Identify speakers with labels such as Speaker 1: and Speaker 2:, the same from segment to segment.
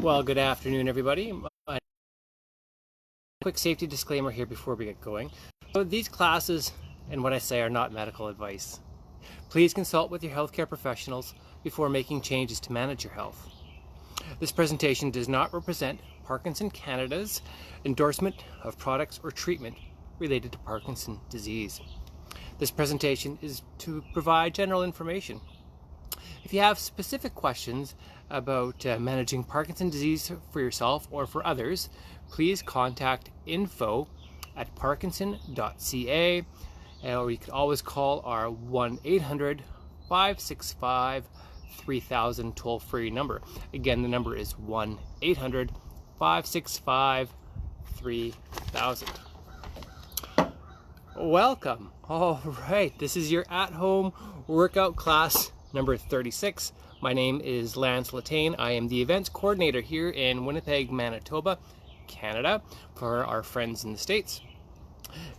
Speaker 1: Well, good afternoon, everybody. Quick safety disclaimer here before we get going. So these classes and what I say are not medical advice. Please consult with your healthcare professionals before making changes to manage your health. This presentation does not represent Parkinson Canada's endorsement of products or treatment related to Parkinson's disease. This presentation is to provide general information. If you have specific questions about managing Parkinson's disease for yourself or for others, please contact info@parkinson.ca, or you can always call our 1-800-565-3000 toll-free number. Again, the number is 1-800-565-3000. Welcome. All right, this is your at-home workout class number 36. My name is Lance Letain. I am the events coordinator here in Winnipeg, Manitoba, Canada, for our friends in the States.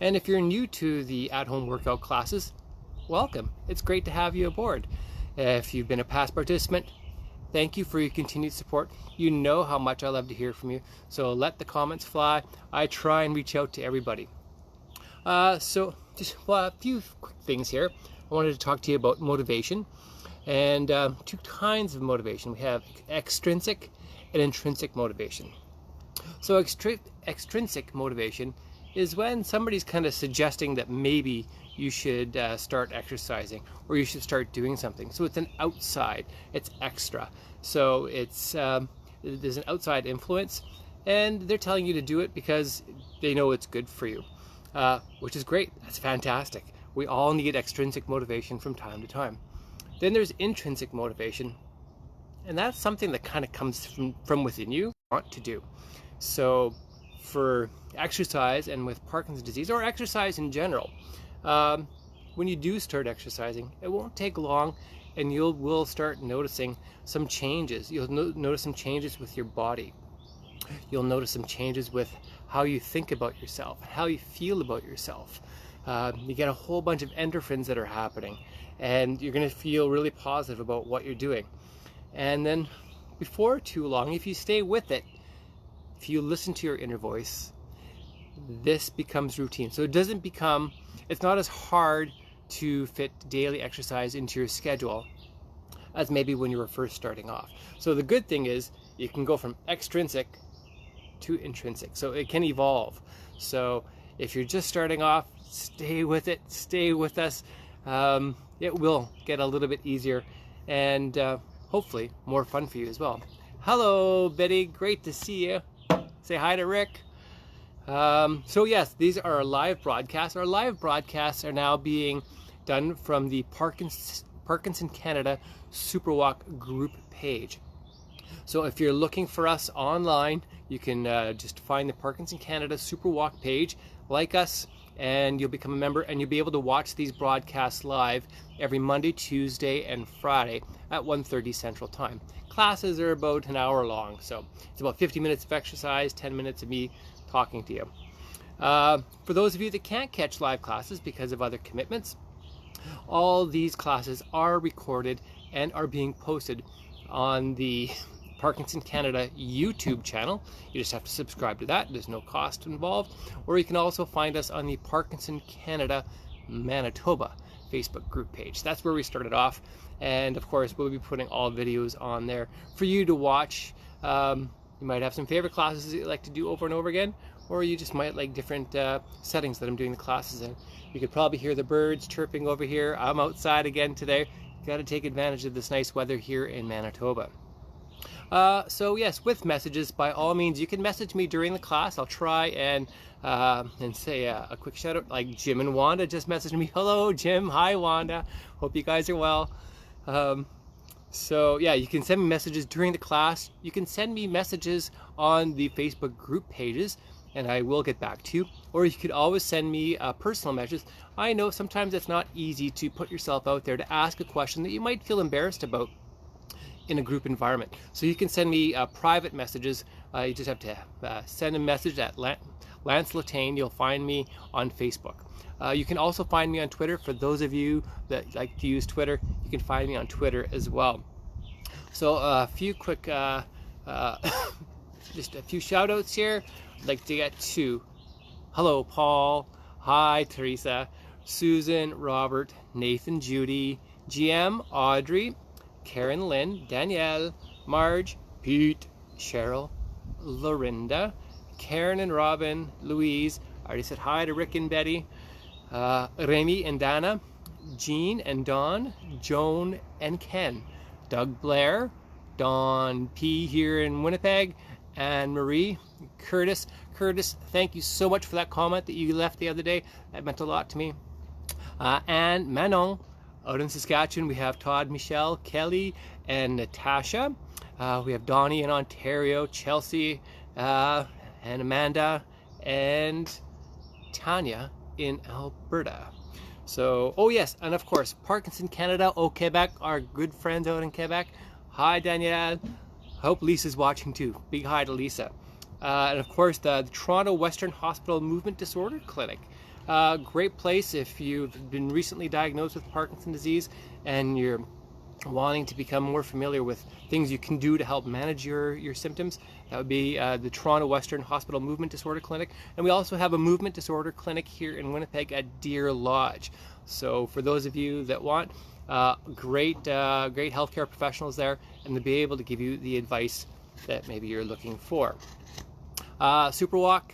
Speaker 1: And if you're new to the at-home workout classes, welcome. It's great to have you aboard. If you've been a past participant, thank you for your continued support. You know how much I love to hear from you, so let the comments fly. I try and reach out to everybody. So just a few quick things here. I wanted to talk to you about motivation. And two kinds of motivation. We have extrinsic and intrinsic motivation. So extrinsic motivation is when somebody's kind of suggesting that maybe you should start exercising or you should start doing something. So it's an outside, it's extra. So it's there's an outside influence, and they're telling you to do it because they know it's good for you, which is great. That's fantastic. We all need extrinsic motivation from time to time. Then there's intrinsic motivation, and that's something that kind of comes from within you, want to do. So for exercise and with Parkinson's disease, or exercise in general, when you do start exercising, it won't take long, and you will start noticing some changes. You'll notice some changes with your body. You'll notice some changes with how you think about yourself, how you feel about yourself. You get a whole bunch of endorphins that are happening, and you're going to feel really positive about what you're doing. And then before too long, if you stay with it, if you listen to your inner voice, this becomes routine. So it's not as hard to fit daily exercise into your schedule as maybe when you were first starting off. So the good thing is you can go from extrinsic to intrinsic. So it can evolve. So if you're just starting off, stay with it, stay with us. It will get a little bit easier and hopefully more fun for you as well. Hello, Betty. Great to see you. Say hi to Rick. So yes, these are our live broadcasts. Our live broadcasts are now being done from the Parkinson Canada Superwalk group page. So if you're looking for us online, you can just find the Parkinson Canada Superwalk page, like us, and you'll become a member, and you'll be able to watch these broadcasts live every Monday, Tuesday, and Friday at 1:30 Central Time. Classes are about an hour long, so it's about 50 minutes of exercise, 10 minutes of me talking to you. For those of you that can't catch live classes because of other commitments, all these classes are recorded and are being posted on the Parkinson Canada YouTube channel. You just have to subscribe to that. There's no cost involved. Or you can also find us on the Parkinson Canada Manitoba Facebook group page. That's where we started off. And of course, we'll be putting all videos on there for you to watch. You might have some favorite classes that you like to do over and over again, or you just might like different settings that I'm doing the classes in. You could probably hear the birds chirping over here. I'm outside again today. Got to take advantage of this nice weather here in Manitoba. So yes, with messages, by all means, you can message me during the class. I'll try and say a quick shout out, like Jim and Wanda just messaged me. Hello, Jim. Hi, Wanda. Hope you guys are well. So yeah, you can send me messages during the class. You can send me messages on the Facebook group pages, and I will get back to you. Or you could always send me personal messages. I know sometimes it's not easy to put yourself out there to ask a question that you might feel embarrassed about in a group environment. So you can send me private messages. You just have to send a message at Lance Letain. You'll find me on Facebook. You can also find me on Twitter. For those of you that like to use Twitter, you can find me on Twitter as well. So a few quick Uh, just a few shout outs here. I'd like to get to hello Paul, hi Teresa, Susan, Robert, Nathan, Judy, GM, Audrey, Karen, Lynn, Danielle, Marge, Pete, Cheryl, Lorinda, Karen and Robin, Louise. I already said hi to Rick and Betty, Remy and Dana, Jean and Dawn, Joan and Ken, Doug Blair, Dawn P here in Winnipeg, and Marie, Curtis. Curtis, thank you so much for that comment that you left the other day. That meant a lot to me. And Manon, out in Saskatchewan, we have Todd, Michelle, Kelly, and Natasha. We have Donnie in Ontario, Chelsea, and Amanda, and Tanya in Alberta. So, oh yes, and of course, Parkinson Canada, Quebec, our good friends out in Quebec. Hi, Danielle. Hope Lisa's watching too. Big hi to Lisa. And of course, the Toronto Western Hospital Movement Disorder Clinic. Great place if you've been recently diagnosed with Parkinson's disease and you're wanting to become more familiar with things you can do to help manage your symptoms. That would be the Toronto Western Hospital Movement Disorder Clinic. And we also have a movement disorder clinic here in Winnipeg at Deer Lodge. So for those of you that want, great healthcare professionals there, and they'll be able to give you the advice that maybe you're looking for. Superwalk.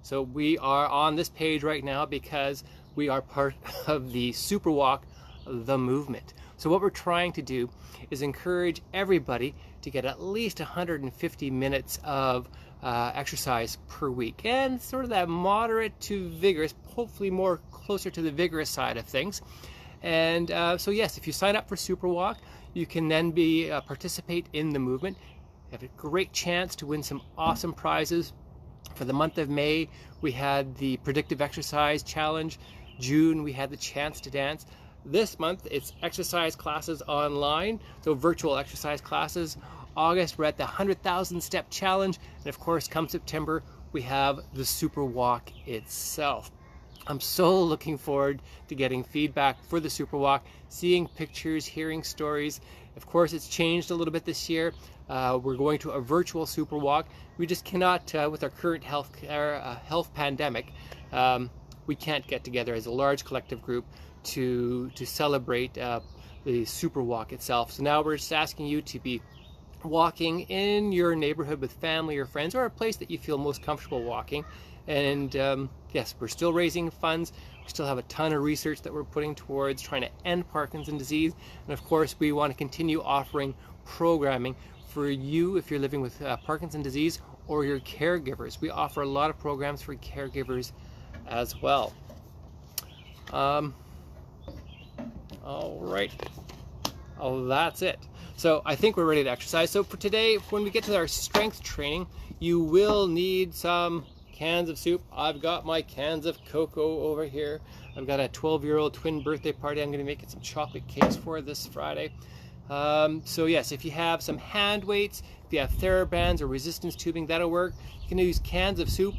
Speaker 1: So we are on this page right now because we are part of the Superwalk, the movement. So what we're trying to do is encourage everybody to get at least 150 minutes of exercise per week, and sort of that moderate to vigorous, hopefully more closer to the vigorous side of things. And so yes, if you sign up for Superwalk, you can then participate in the movement. You have a great chance to win some awesome prizes. For the month of May, we had the Predictive Exercise Challenge. June, we had the Chance to Dance. This month, it's exercise classes online, so virtual exercise classes. August, we're at the 100,000 Step Challenge. And of course, come September, we have the Superwalk itself. I'm so looking forward to getting feedback for the Superwalk, seeing pictures, hearing stories. Of course, it's changed a little bit this year. We're going to a virtual Superwalk. We just cannot, with our current health pandemic, we can't get together as a large collective group to celebrate the Superwalk itself. So now we're just asking you to be walking in your neighborhood with family or friends, or a place that you feel most comfortable walking. And yes, we're still raising funds. We still have a ton of research that we're putting towards trying to end Parkinson's disease. And of course, we want to continue offering programming for you if you're living with Parkinson's disease, or your caregivers. We offer a lot of programs for caregivers as well. All right. Oh, that's it. So I think we're ready to exercise. So for today, when we get to our strength training, you will need some cans of soup. I've got my cans of cocoa over here. I've got a 12-year-old twin birthday party I'm going to make some chocolate cakes for this Friday. So yes, if you have some hand weights, if you have TheraBands or resistance tubing, that'll work. You can use cans of soup.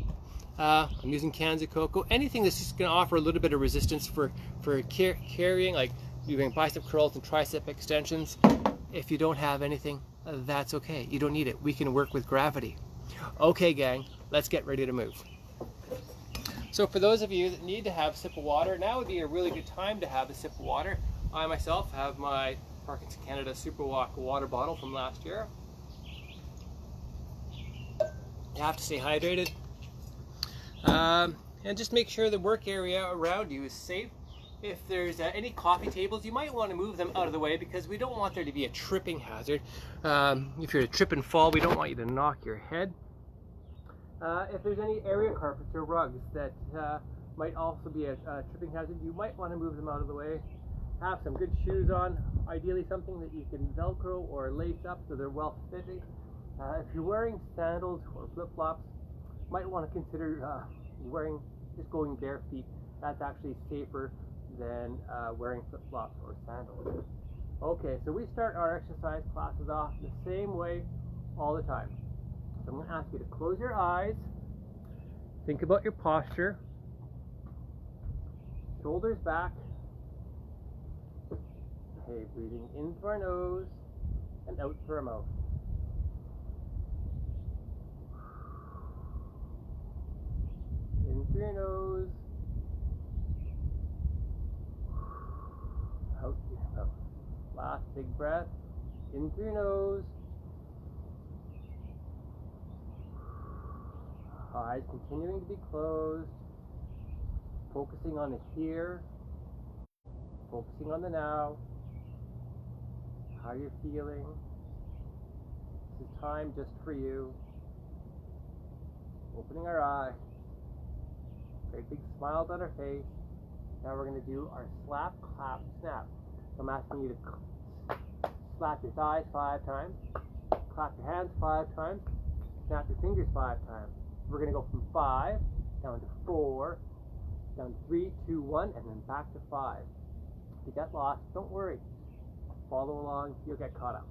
Speaker 1: I'm using cans of cocoa. Anything that's just going to offer a little bit of resistance for carrying, like doing bicep curls and tricep extensions. If you don't have anything, that's okay. You don't need it. We can work with gravity. Okay, gang, let's get ready to move. So for those of you that need to have a sip of water, now would be a really good time to have a sip of water. I myself have my Parkinson Canada Superwalk water bottle from last year. You have to stay hydrated. And just make sure the work area around you is safe. If there's any coffee tables, you might want to move them out of the way because we don't want there to be a tripping hazard. If you're to trip and fall, we don't want you to knock your head. If there's any area carpets or rugs that might also be a tripping hazard, you might want to move them out of the way. Have some good shoes on, ideally something that you can Velcro or lace up so they're well fitting. If you're wearing sandals or flip-flops, you might want to consider just going bare feet. That's actually safer than wearing flip-flops or sandals. Okay, so we start our exercise classes off the same way all the time. So I'm going to ask you to close your eyes, think about your posture, shoulders back. Okay, breathing in through our nose and out through our mouth. through your nose. Out through your mouth. Last big breath. In through your nose. Eyes continuing to be closed. Focusing on the here. Focusing on the now. How you're feeling. This is time just for you. Opening our eye. Great big smiles on our face. Now we're going to do our slap, clap, snap. So I'm asking you to slap your thighs 5 times, clap your hands 5 times, snap your fingers 5 times. We're going to go from 5 down to 4, down to 3, 2, 1, and then back to 5. If you get lost, don't worry. Follow along, you'll get caught up.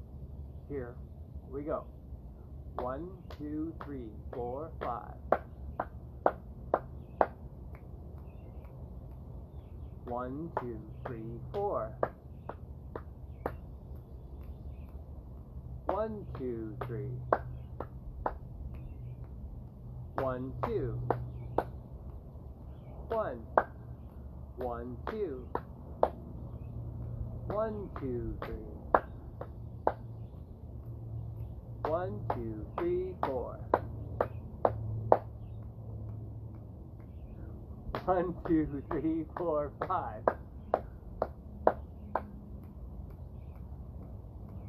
Speaker 1: Here we go. 1, 2, 3, 4, 5. 1, 2, 3, 4. 1, 2, 3. 1, 2. 1. 1, 2. 1, 2, 3. 1, 2, 3, 4. 1, 2, 3, 4, 5.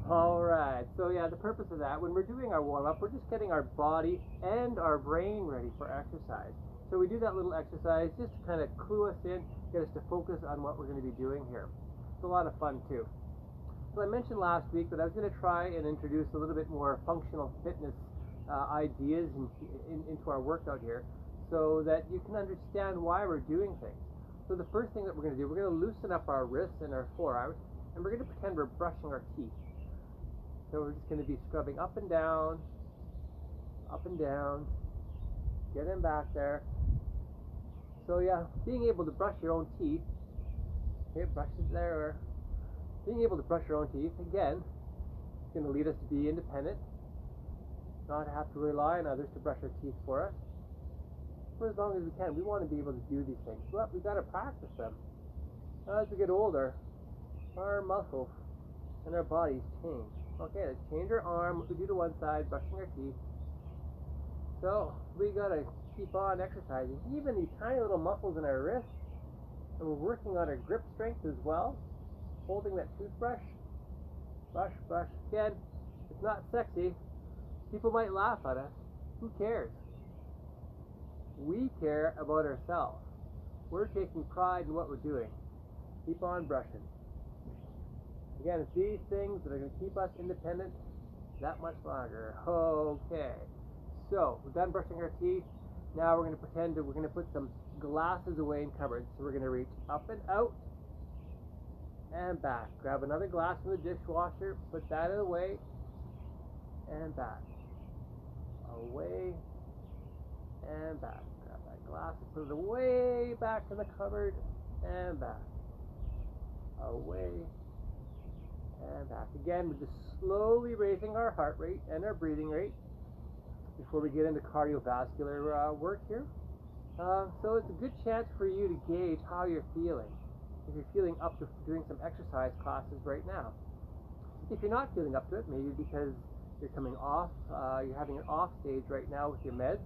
Speaker 1: Alright, so yeah, the purpose of that, when we're doing our warm-up, we're just getting our body and our brain ready for exercise. So we do that little exercise just to kind of clue us in, get us to focus on what we're going to be doing here. It's a lot of fun too. So I mentioned last week that I was going to try and introduce a little bit more functional fitness ideas into our workout here, so that you can understand why we're doing things. So the first thing that we're going to do, we're going to loosen up our wrists and our forearms, and we're going to pretend we're brushing our teeth. So we're just going to be scrubbing up and down, getting back there. So yeah, being able to brush your own teeth, okay, brush it there. Being able to brush your own teeth, again, is going to lead us to be independent, not have to rely on others to brush our teeth for us. For as long as we can, we want to be able to do these things, but we've got to practice them. As we get older, our muscles and our bodies change. Okay, let's change our arm. We do to one side, brushing our teeth. So we got to keep on exercising. Even these tiny little muscles in our wrists, and we're working on our grip strength as well. Holding that toothbrush, brush, brush. Again, it's not sexy. People might laugh at us. Who cares? We care about ourselves. We're taking pride in what we're doing. Keep on brushing. Again, it's these things that are going to keep us independent that much longer. Okay. So, we're done brushing our teeth. Now we're going to pretend that we're going to put some glasses away in cupboards. So we're going to reach up and out and back. Grab another glass from the dishwasher, put that away and back. Away and back. Grab that glass and put it away back in the cupboard and back. Away and back. Again, we're just slowly raising our heart rate and our breathing rate before we get into cardiovascular work here. So it's a good chance for you to gauge how you're feeling. If you're feeling up to doing some exercise classes right now. If you're not feeling up to it, maybe because you're coming off, you're having an off stage right now with your meds,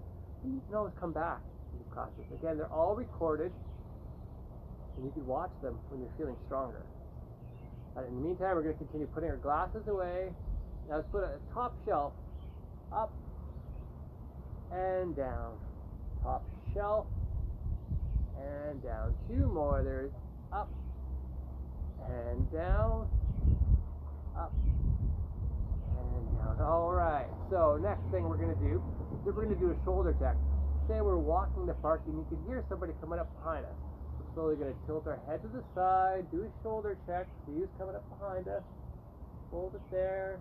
Speaker 1: you can always come back to these classes. Again, they're all recorded, and you can watch them when you're feeling stronger. In the meantime, we're going to continue putting our glasses away. Now let's put a top shelf up and down. Top shelf and down. 2 more. There's up and down. Up and down. Alright, so next thing we're going to do is we're going to do a shoulder check. Say we're walking in the park and you can hear somebody coming up behind us. We're slowly going to tilt our head to the side, do a shoulder check, see who's coming up behind us, hold it there,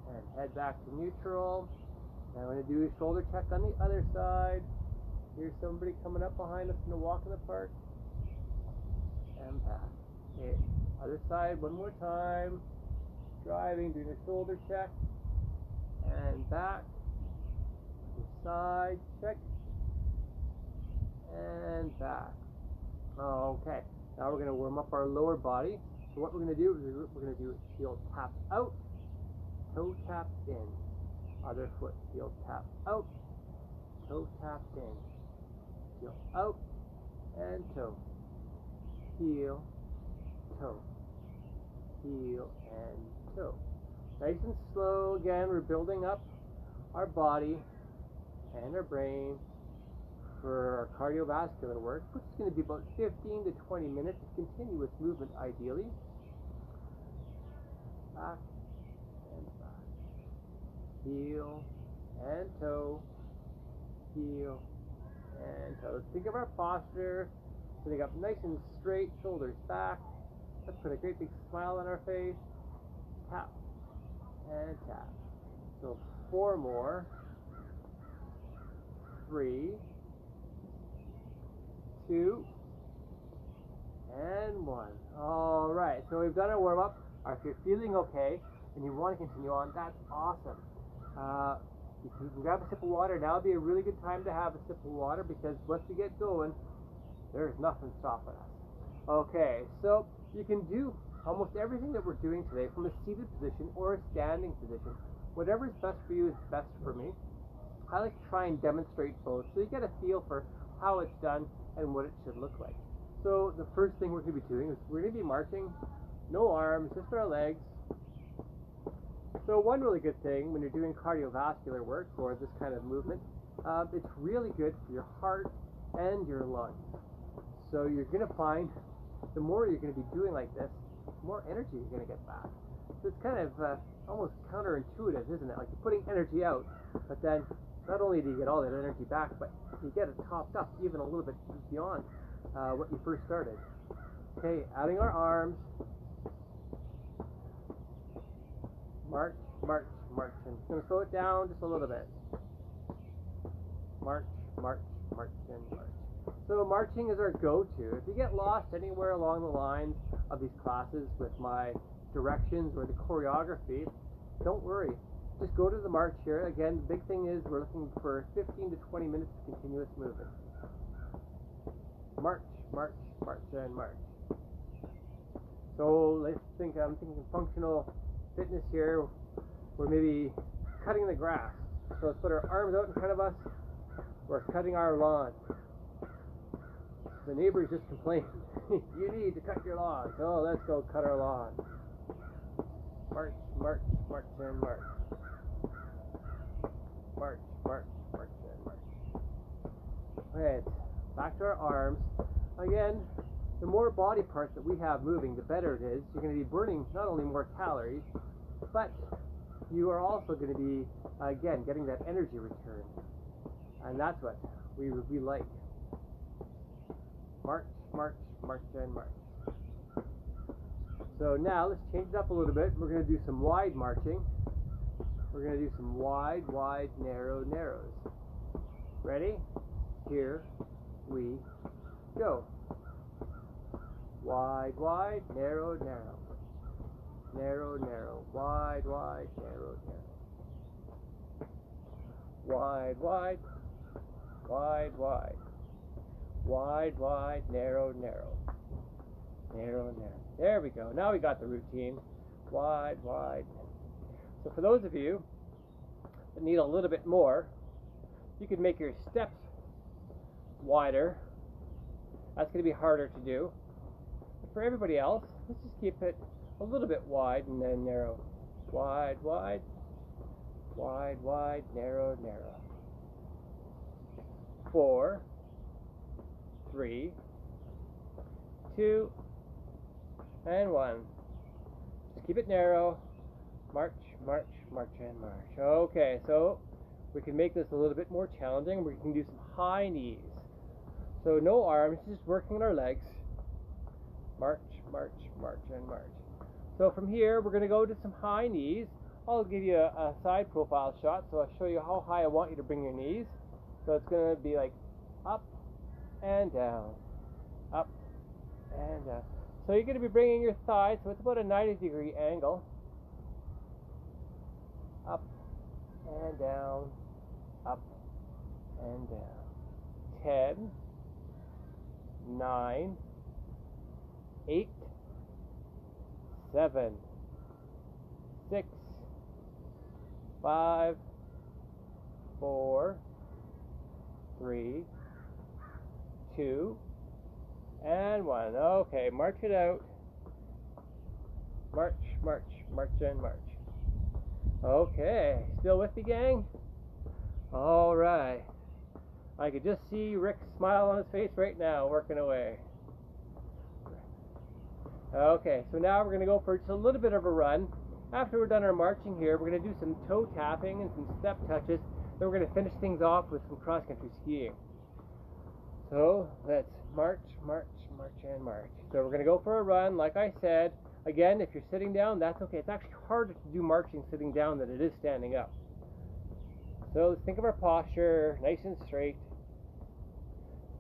Speaker 1: and head back to neutral. Now I'm going to do a shoulder check on the other side. Here's somebody coming up behind us in the walk in the park. And back. Okay, other side one more time. Driving, doing a shoulder check. And back. Other side, check. and back. Okay, now we're going to warm up our lower body. So what we're going to do is we're going to do heel tap out, toe tap in. Other foot, heel tap out, toe tap in. Heel out and toe. Heel, toe. Heel and toe. Nice and slow. Again, we're building up our body and our brain for our cardiovascular work, which is going to be about 15 to 20 minutes of continuous movement ideally. Back and back. Heel and toe. Heel and toe. Think of our posture. Sitting up nice and straight, shoulders back. Let's put a great big smile on our face. Tap and tap. So 4 more. 3, 2, and 1. All right, so we've done our warm up. If you're feeling okay and you want to continue on, that's awesome. If you can grab a sip of water, now would be a really good time to have a sip of water, because once we get going, there's nothing stopping us. Okay, so you can do almost everything that we're doing today from a seated position or a standing position. Whatever is best for you is best for me. I like to try and demonstrate both so you get a feel for how it's done and what it should look like. So the first thing we're going to be doing is we're going to be marching, no arms, just our legs. So one really good thing when you're doing cardiovascular work or this kind of movement, it's really good for your heart and your lungs. So you're going to find the more you're going to be doing like this, the more energy you're going to get back. So it's kind of almost counterintuitive, isn't it? Like you're putting energy out, but then not only do you get all that energy back, but you get it topped up even a little bit beyond what you first started. Okay, adding our arms. March, march, march. And just going to slow it down just a little bit. March, march, march, and march. So marching is our go-to. If you get lost anywhere along the lines of these classes with my directions or the choreography, don't worry. Just go to the march here. Again, the big thing is we're looking for 15 to 20 minutes of continuous movement. March, march, march, and march. So let's think, I'm thinking functional fitness here. We're maybe cutting the grass. So let's put our arms out in front of us. We're cutting our lawn. The neighbors just complained, you need to cut your lawn. So let's go cut our lawn. March, march, march, and march. March, march, march, and march. Okay, back to our arms. Again, the more body parts that we have moving, the better it is. You're going to be burning not only more calories, but you are also going to be, again, getting that energy return. And that's what we like. March, march, march, and march. So now let's change it up a little bit. We're going to do some wide marching. We're going to do some wide, wide, narrow, narrows. Ready? Here we go. Wide, wide, narrow, narrow. Narrow, narrow. Wide, wide, narrow, narrow. Wide, wide. Wide, wide. Wide, wide, narrow, narrow. Narrow, narrow. There we go. Now we got the routine. Wide, wide. So for those of you that need a little bit more, you can make your steps wider. That's going to be harder to do. But for everybody else, let's just keep it a little bit wide and then narrow. Wide, wide. Wide, wide, narrow, narrow. 4, 3, 2, and 1. Just keep it narrow. March, march, march, and march. Okay, so we can make this a little bit more challenging. We can do some high knees. So no arms, just working on our legs. March, march, march, and march. So from here, we're going to go to some high knees. I'll give you a side profile shot, so I'll show you how high I want you to bring your knees. So it's going to be like up and down, up and down. So you're going to be bringing your thighs, so it's about a 90-degree angle. Up and down, up and down. 10, 9, 8, 7, 6, 5, 4, 3, 2, and 1. Okay, march it out. March, march, march, and march. Okay, still with me, gang? All right. I could just see Rick's smile on his face right now, working away. Okay, so now we're going to go for just a little bit of a run. After we're done our marching here, we're going to do some toe tapping and some step touches. Then we're going to finish things off with some cross-country skiing. So let's march, march, march, and march. So we're going to go for a run, like I said. Again, if you're sitting down, that's okay. It's actually harder to do marching sitting down than it is standing up. So let's think of our posture, nice and straight.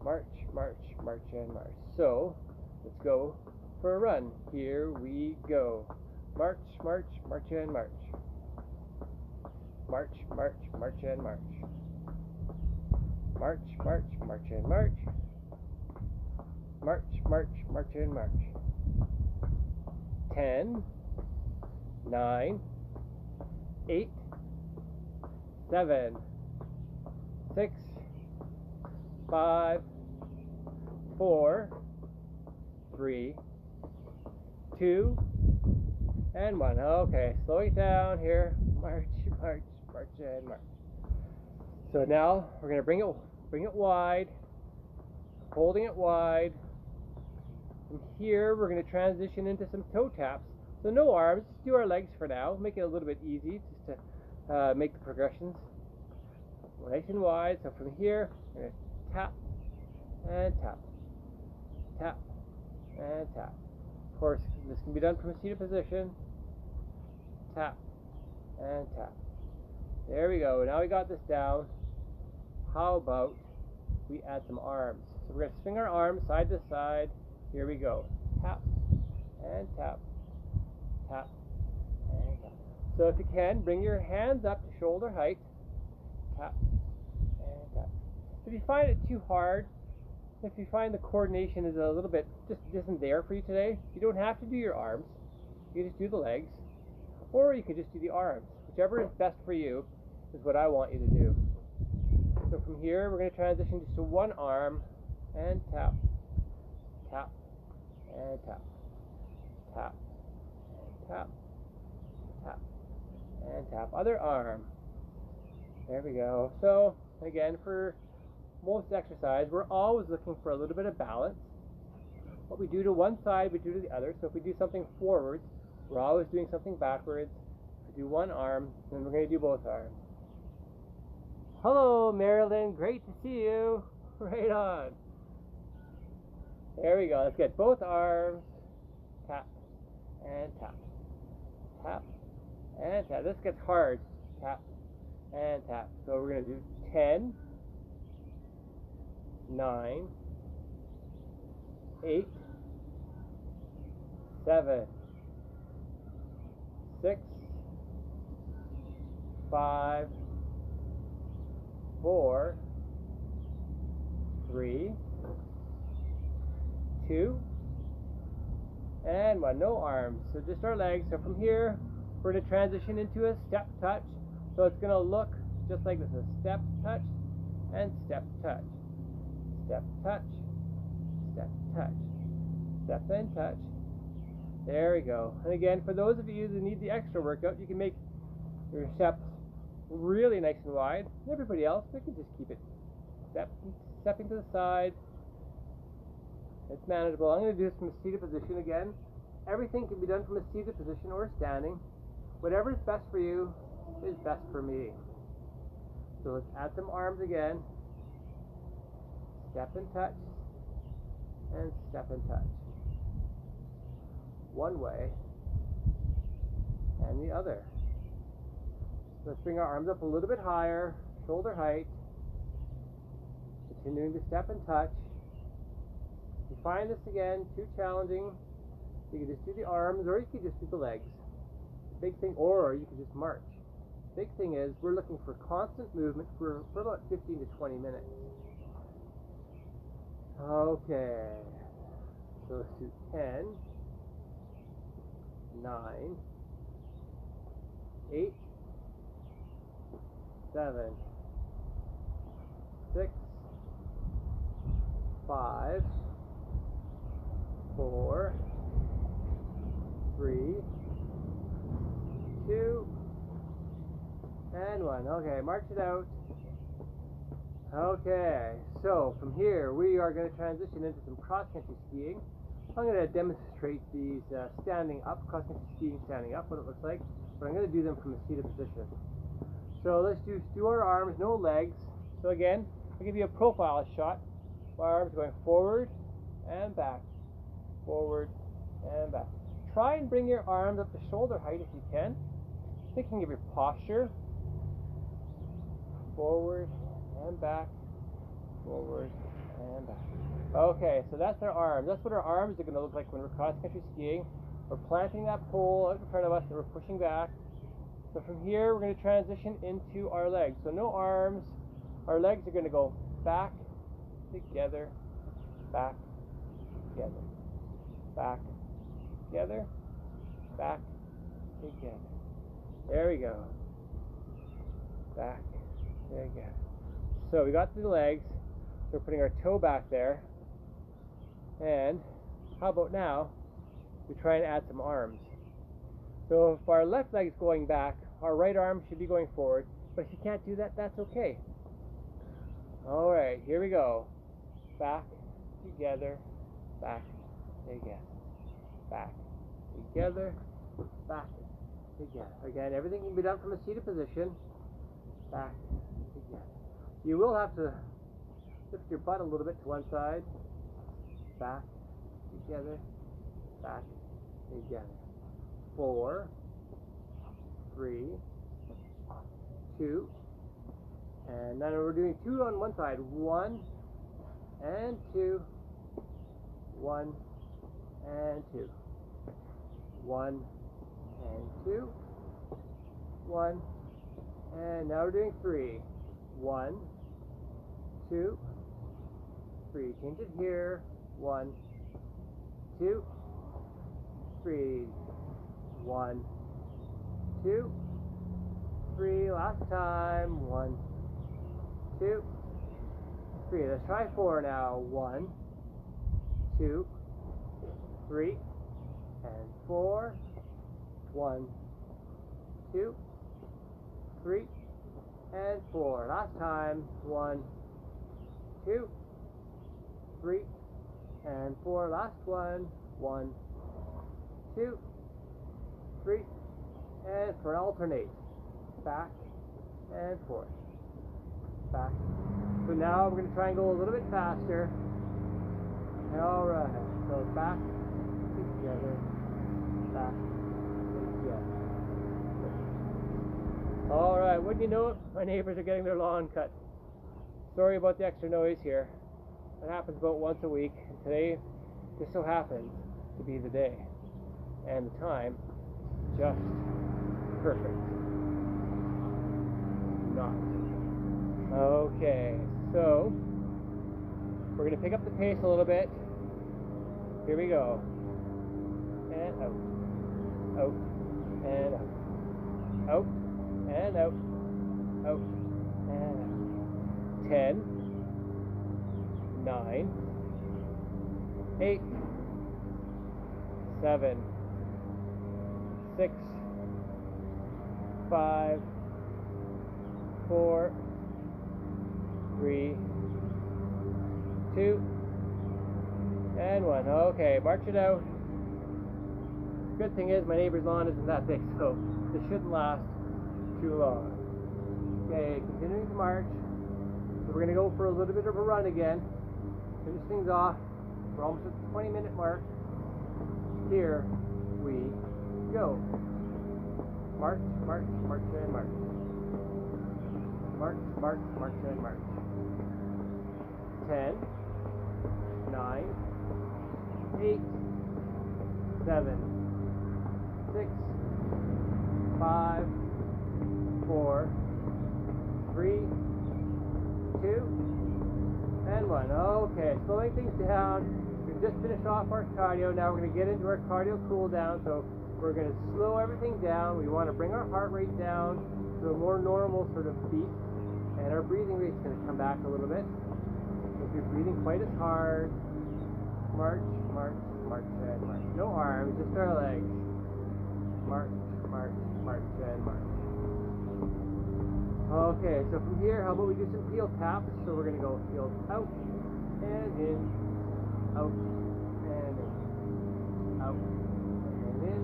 Speaker 1: March, march, march, and march. So let's go for a run. Here we go. March, march, march, and march. March, march, march, and march. March, march, march, and march. March, march, march, and march. 10, 9, 8, 7, 6, 5, 4, 3, 2, and 1. Okay, slow it down here. March, march, march, and march. So now we're going to bring it wide, holding it wide. From here, we're going to transition into some toe taps. So no arms, just do our legs for now. Make it a little bit easy just to make the progressions nice and wide. So from here, we're going to tap and tap, tap and tap. Of course, this can be done from a seated position. Tap and tap. There we go. Now we got this down. How about we add some arms? So we're going to swing our arms side to side. Here we go. Tap and tap, tap and tap. So if you can, bring your hands up to shoulder height. Tap and tap. If you find it too hard, if you find the coordination is a little bit just isn't there for you today, you don't have to do your arms. You can just do the legs, or you can just do the arms. Whichever is best for you is what I want you to do. So from here, we're going to transition just to one arm and tap, tap, and tap, tap, and tap, tap, and tap. Other arm. There we go. So again, for most exercise, we're always looking for a little bit of balance. What we do to one side, we do to the other. So if we do something forwards, we're always doing something backwards. If we do one arm, then we're going to do both arms. Hello, Marilyn. Great to see you. Right on. There we go. Let's get both arms. Tap and tap. Tap and tap. This gets hard. Tap and tap. So we're going to do 10, 9, 8, 7, 6, 5, 4, 3, 2, and 1. No arms. So just our legs. So from here, we're going to transition into a step touch. So it's going to look just like this: a step touch and step touch. Step touch, step touch, step and touch. There we go. And again, for those of you who need the extra workout, you can make your steps really nice and wide. Everybody else, they can just keep it stepping to the side. It's manageable. I'm going to do this from a seated position again. Everything can be done from a seated position or standing. Whatever is best for you is best for me. So let's add some arms again. Step and touch, and step and touch. One way, and the other. Let's bring our arms up a little bit higher, shoulder height. Continuing to step and touch. If you find this again too challenging, you can just do the arms, or you can just do the legs. Big thing, or you can just march. Big thing is, we're looking for constant movement for about 15 to 20 minutes. Okay. So let's do 10, 9, 8, 7, 6, 5, 4, 3, 2, and 1. Okay, march it out. Okay, so from here we are going to transition into some cross-country skiing. I'm going to demonstrate these standing up, cross-country skiing standing up, what it looks like, but I'm going to do them from a seated position. So let's do our arms, no legs. So again, I'll give you a profile shot. My arms going forward and back, forward and back. Try and bring your arms up to shoulder height if you can. Thinking of your posture. Forward and back, forward and back. Okay, so that's our arms. That's what our arms are going to look like when we're cross-country skiing. We're planting that pole out in front of us and we're pushing back. So from here, we're going to transition into our legs. So no arms. Our legs are going to go back, together, back, together, back, together, back, together. There we go. Back, together. So we got the legs. We're putting our toe back there. And how about now, we try and add some arms. So if our left leg is going back, our right arm should be going forward. But if you can't do that, that's okay. All right, here we go. Back, together, back, together, back, together, back, together. Again, everything can be done from a seated position. Back, together. You will have to lift your butt a little bit to one side. Back, together, back, together. 4, 3, 2, and then we're doing 2 on one side. 1 and 2, 1 and 2, 1 and 2, 1, and now we're doing 3. 1, 2, 3. Change it here. 1, 2, 3. 1, 2, 3. Last time. 1, 2, 3. Let's try 4 now. 1, 2, 3, and 4. 1, 2, 3, and 4. Last time. 1, 2, 3, and 4. Last one. 1, 2, 3, and 4. Alternate. Back and forth. Back. So now we're going to try and go a little bit faster. All right. So back, together, back, together. All right. Wouldn't you know it? My neighbors are getting their lawn cut. Sorry about the extra noise here. It happens about once a week. And today, just so happens to be the day. And the time, just perfect. Not. Okay, so we're going to pick up the pace a little bit. Here we go. And out. Out. And out. Out. And out. Out. And out. 10. 9. 8. 7. 6. 5. 4. 3, 2, and 1. Okay, march it out. Good thing is my neighbor's lawn isn't that big, so this shouldn't last too long. Okay, continuing to march. So we're going to go for a little bit of a run again. Finish things off. We're almost at the 20-minute mark. Here we go. March, march, march, and march. March, march, march, and march. 10, 9, 8, 7, 6, 5, 4, 3, 2, And 1. Okay, slowing things down. We've just finished off our cardio. Now we're going to get into our cardio cool down. So we're going to slow everything down. We want to bring our heart rate down to a more normal sort of beat. And our breathing rate's going to come back a little bit. So if you're breathing quite as hard, march, march, march, and march. No arms, just our legs. March, march, march, and march. Okay, so from here, how about we do some heel taps? So we're going to go heels out and in, out and in, out and in,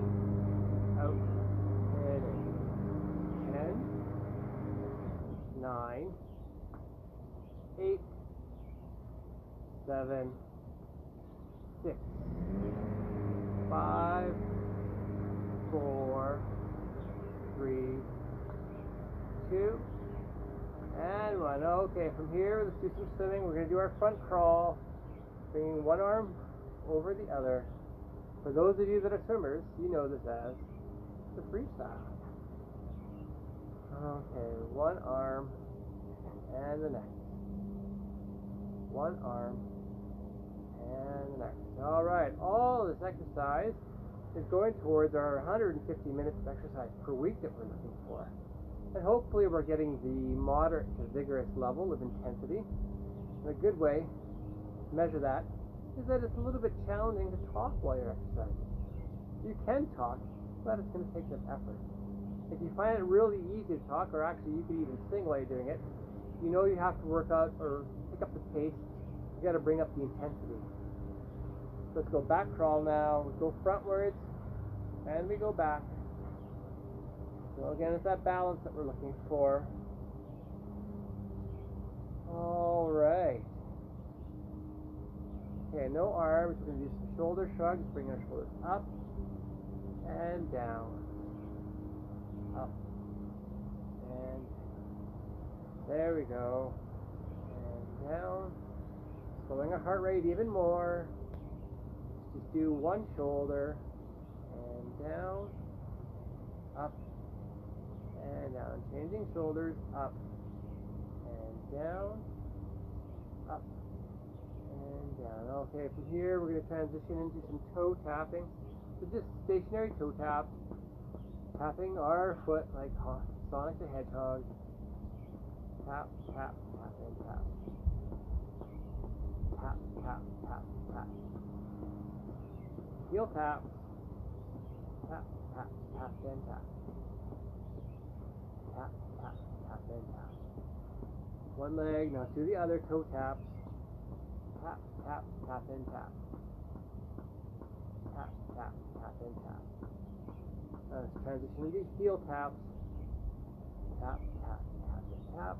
Speaker 1: out and in. 10, 9, 8, 7, 6, 5, 4, 3, 2, and 1. Okay, from here, let's do some swimming. We're going to do our front crawl, bringing one arm over the other. For those of you that are swimmers, you know this as the freestyle. Okay, one arm and the next. One arm and the next. Alright, all this exercise is going towards our 150 minutes of exercise per week that we're looking for. And hopefully we're getting the moderate to vigorous level of intensity. And a good way to measure that is that it's a little bit challenging to talk while you're exercising. You can talk, but it's going to take some effort. If you find it really easy to talk, or actually you could even sing while you're doing it, you know you have to work out or pick up the pace. You got to bring up the intensity. Let's go back crawl now. We go frontwards, and we go back. So again, it's that balance that we're looking for. All right. Okay, no arms. We're going to do some shoulder shrugs. Bring our shoulders up and down. Up and there we go. And down. Slowing our heart rate even more. Just do one shoulder and down, up and down. Changing shoulders, up and down, up and down. Okay, from here we're going to transition into some toe tapping. So just stationary toe taps, tapping our foot like Sonic the Hedgehog. Tap, tap, tap, and tap. Tap, tap, tap, tap. Heel tap. Tap, tap, tap, and tap. Tap, tap, tap, and tap. One leg, now do the other toe taps. Tap, tap, tap, and tap. Tap, tap, tap, and tap. Now let's transition to heel taps. Tap, tap, tap, and tap.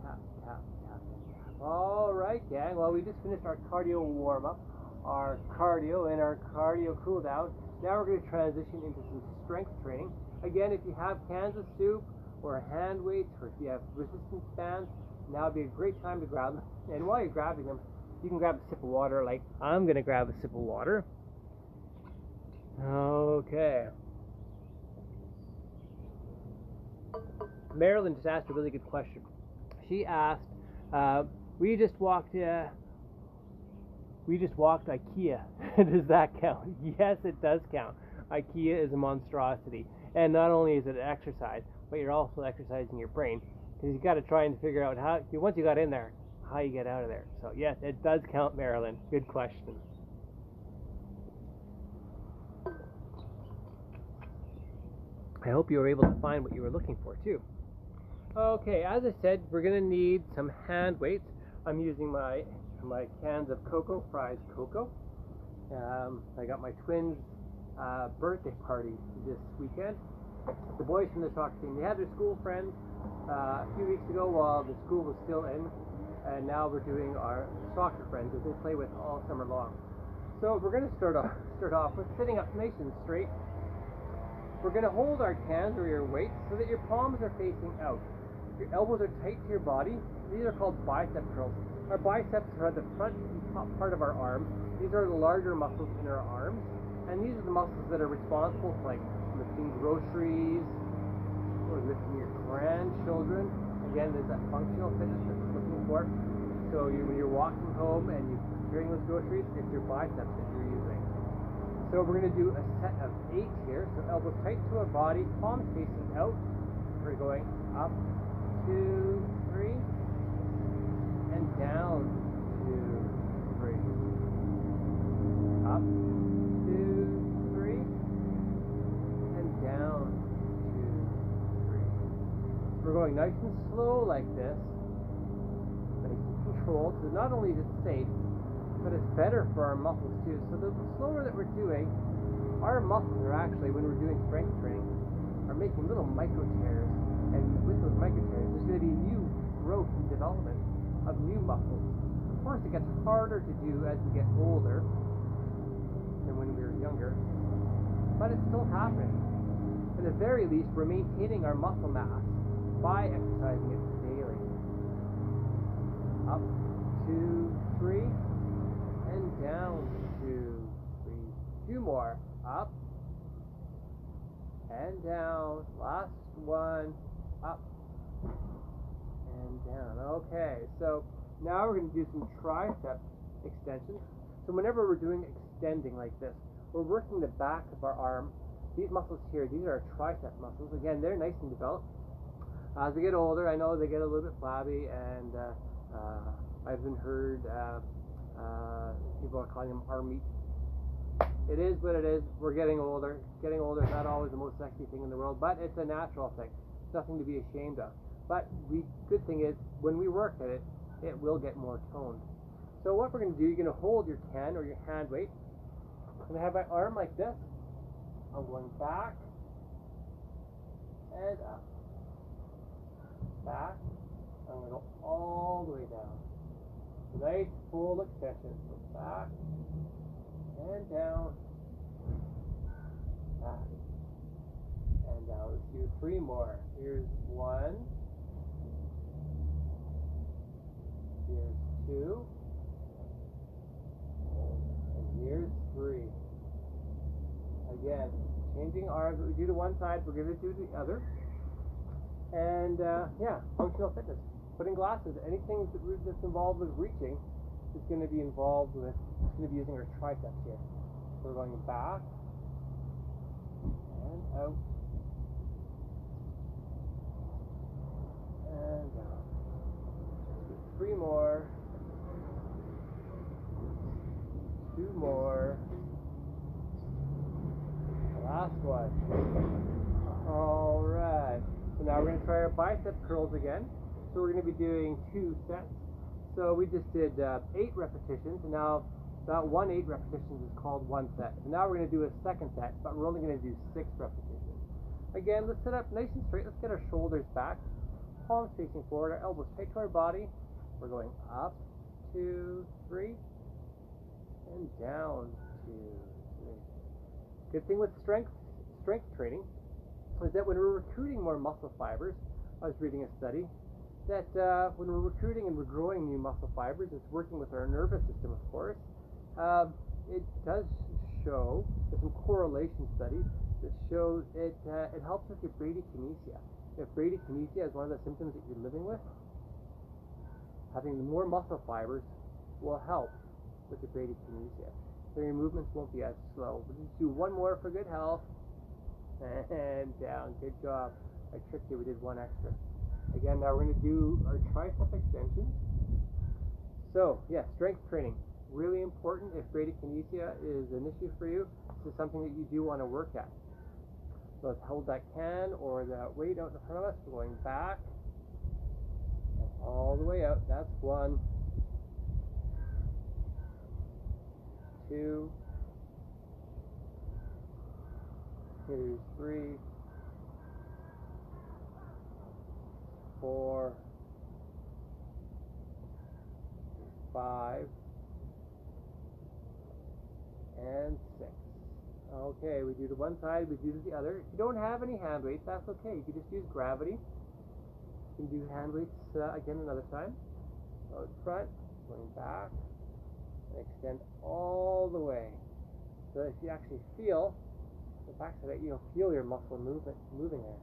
Speaker 1: Tap, tap, tap, and tap. Alright, gang. Well, we just finished our cardio warm-up, our cardio and our cardio cool-down. Now we're going to transition into some strength training. Again, if you have cans of soup or hand weights, or if you have resistance bands, now would be a great time to grab them. And while you're grabbing them, you can grab a sip of water, like I'm going to grab a sip of water. Okay. Marilyn just asked a really good question. She asked, we just walked IKEA. Does that count? Yes, it does count. IKEA is a monstrosity. And not only is it an exercise, but you're also exercising your brain. Because you've got to try and figure out how, once you got in there, how you get out of there. So yes, it does count, Marilyn. Good question. I hope you were able to find what you were looking for too. Okay, as I said, we're going to need some hand weights. I'm using my cans of cocoa, Fry's cocoa. I got my twins' birthday party this weekend. The boys from the soccer team, they had their school friends a few weeks ago while the school was still in, and now we're doing our soccer friends that they play with all summer long. So we're going to start off with sitting up nice and straight. We're going to hold our cans or your weights so that your palms are facing out. Your elbows are tight to your body. These are called bicep curls. Our biceps are at the front and top part of our arms. These are the larger muscles in our arms, and these are the muscles that are responsible for like lifting groceries, or lifting your grandchildren, and again, there's that functional fitness that we're looking for. So when you're walking home and you're carrying those groceries, it's your biceps that you're using. So we're going to do a set of 8 here. So elbows tight to our body, palms facing out. We're going up, 2, 3, and down, 2, 3. Up, 2, 3, and down, 2, 3. We're going nice and slow like this, nice and controlled. So not only is it safe, but it's better for our muscles too. So the slower that we're doing, our muscles are actually, when we're doing strength training, are making little micro tears. And with those micro tears, there's going to be new growth and development of new muscles. Of course, it gets harder to do as we get older than when we were younger, but it's still happening. At the very least, we're maintaining our muscle mass by exercising it daily. Up, 2, 3. And down, 2, 3. 2 more. Up and down. Last one. Up and down. Okay, so now we're going to do some tricep extensions. So whenever we're doing extending like this, we're working the back of our arm. These muscles here, these are our tricep muscles. Again, they're nice and developed. As we get older, I know they get a little bit flabby, and I've been heard people are calling them arm meat. It is what it is. We're getting older. Getting older is not always the most sexy thing in the world, but it's a natural thing. It's nothing to be ashamed of. But the good thing is, when we work at it, it will get more toned. So what we're going to do, you're going to hold your can or your hand weight. I'm going to have my arm like this. I'm going back and up. Back. I'm going to go all the way down. Nice full extension. So back and down. Back and down. Let's do 3 more. Here's 1. Here's 2. And here's 3. Again, changing arms. What we do to one side, we're going to do the other. And yeah, functional fitness. Putting glasses, anything that's involved with reaching is going to be involved with, it's going to be using our triceps here. So we're going back and out and down. 3 more. 2 more. The last one. Alright. So now we're going to try our bicep curls again. So we're going to be doing 2 sets. So we just did 8 repetitions, and now that 8 repetitions is called 1 set. And now we're going to do a second set, but we're only going to do 6 repetitions. Again, let's sit up nice and straight. Let's get our shoulders back, palms facing forward, our elbows tight to our body. We're going up, 2, 3, and down, 2, 3. Good thing with strength training is that when we're recruiting more muscle fibers, I was reading a study that when we're recruiting and we're growing new muscle fibers, it's working with our nervous system, of course. It does show, there's some correlation studies that shows it helps with your bradykinesia. If bradykinesia is one of the symptoms that you're living with, having more muscle fibers will help with the bradykinesia. So your movements won't be as slow. We'll just do 1 more for good health. And down. Good job. I tricked you. We did 1 extra. Again, now we're going to do our tricep extension. So, yeah, strength training. Really important. If bradykinesia is an issue for you, this is something that you do want to work at. So let's hold that can or that weight out in front of us. We're going back and all the way out. That's 1, 2. Here's 3, 4, 5, and 6. Okay, we do to one side, we do to the other. If you don't have any hand weights, that's okay. You can just use gravity. You can do hand weights again another time. So front, going back, and extend all the way. So if you actually feel the back of it, you'll feel your muscle moving there.